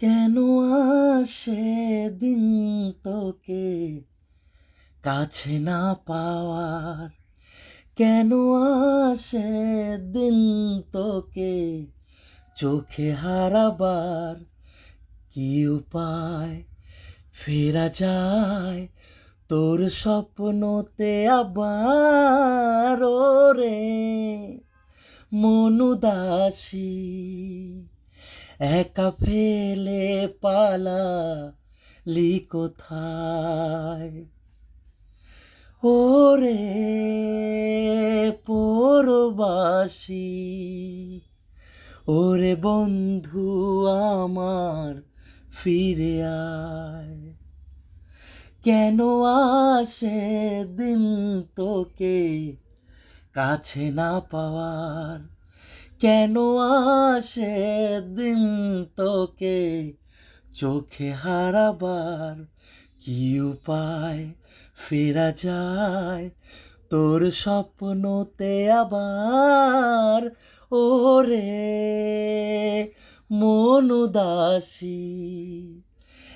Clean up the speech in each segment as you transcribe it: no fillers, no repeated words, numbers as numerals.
কেন আসে দিন তোকে কাছে না পাওয়ার? কেন আসে দিন তোকে চোখে হারাবার? কি উপায় ফেরা যায় তোর স্বপ্নতে আবার? ওরে মন উদাসী একা ফেলে পালালি কোথায়? ওরে পরবাসী, ওরে বন্ধু আমার ফিরে আয়। কেন আসে দিন তোকে কাছে না পাওয়ার? কেন আসে দিন তোকে চোখে হারাবার? কি উপায় ফেরা যায় তোর স্বপ্নতে আবার? ওরে মন উদাসী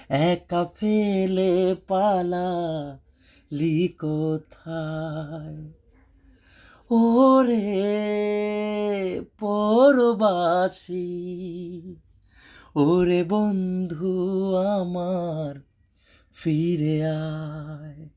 একা ফেলে পালালি কোথায়? ওরে পরবাসী, ওরে বন্ধু আমার ফিরে আয়।